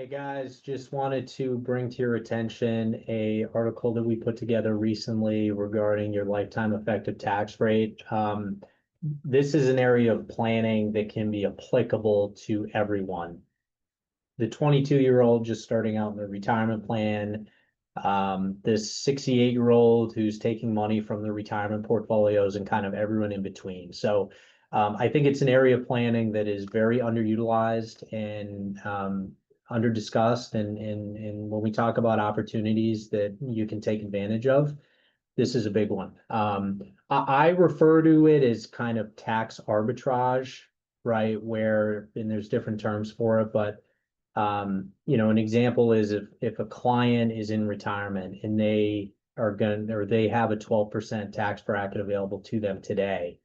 Hey guys, just wanted to bring to your attention a article that we put together recently regarding your lifetime effective tax rate. This is an area of planning that can be applicable to everyone. The 22-year-old just starting out in the retirement plan, this 68-year-old who's taking money from the retirement portfolios, and kind of everyone in between. So I think it's an area of planning that is very underutilized and under discussed. And when we talk about opportunities that you can take advantage of, this is a big one. I refer to it as kind of tax arbitrage, right? And there's different terms for it, but an example is if a client is in retirement and they have a 12% tax bracket available to them today.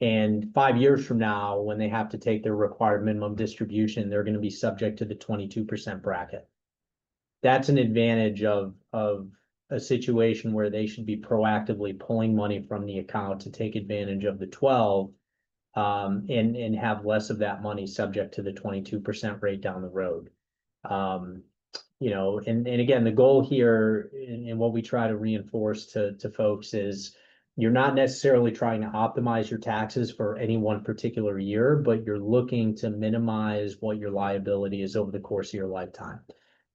And 5 years from now, when they have to take their required minimum distribution, they're going to be subject to the 22% bracket. That's an advantage of a situation where they should be proactively pulling money from the account to take advantage of the 12, and have less of that money subject to the 22% rate down the road. And again, the goal here and what we try to reinforce to folks is you're not necessarily trying to optimize your taxes for any one particular year, but you're looking to minimize what your liability is over the course of your lifetime.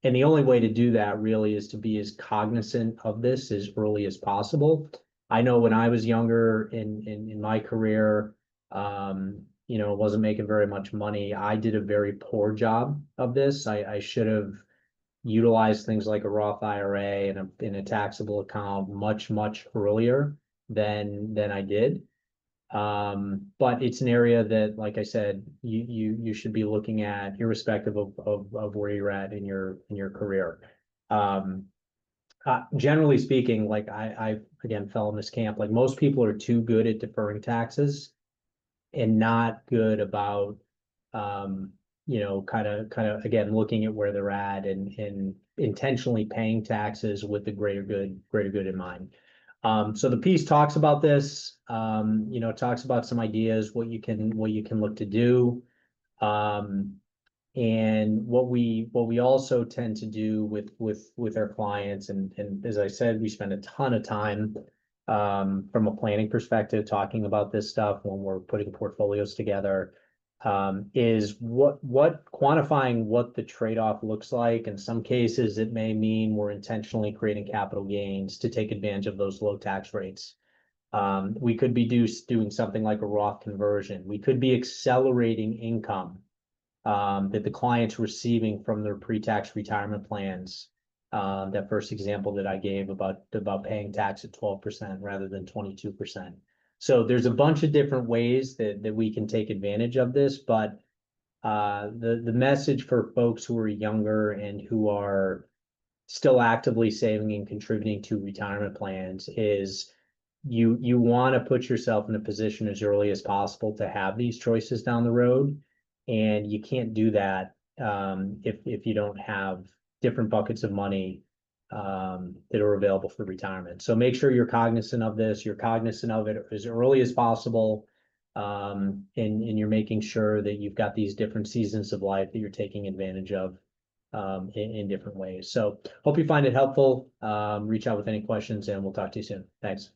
And the only way to do that really is to be as cognizant of this as early as possible. I know when I was younger in my career, wasn't making very much money. I did a very poor job of this. I should have utilized things like a Roth IRA and in a taxable account much earlier than I did. But it's an area that, like I said, you should be looking at irrespective of where you're at in your career. Generally speaking, like I again fell in this camp, like most people are too good at deferring taxes and not good about kind of again looking at where they're at and intentionally paying taxes with the greater good in mind. So the piece talks about this, talks about some ideas, what you can look to do. And what we also tend to do with our clients, and as I said, we spend a ton of time from a planning perspective talking about this stuff when we're putting portfolios together, is what quantifying what the trade-off looks like. In some cases, it may mean we're intentionally creating capital gains to take advantage of those low tax rates. We could be doing something like a Roth conversion. We could be accelerating income that the client's receiving from their pre-tax retirement plans. That first example that I gave about paying tax at 12% rather than 22%. So there's a bunch of different ways that we can take advantage of this, but the message for folks who are younger and who are still actively saving and contributing to retirement plans is you want to put yourself in a position as early as possible to have these choices down the road. And you can't do that if you don't have different buckets of money that are available for retirement. So make sure you're cognizant of this. You're cognizant of it as early as possible, and you're making sure that you've got these different seasons of life that you're taking advantage of in different ways. So hope you find it helpful. Reach out with any questions, and we'll talk to you soon. Thanks.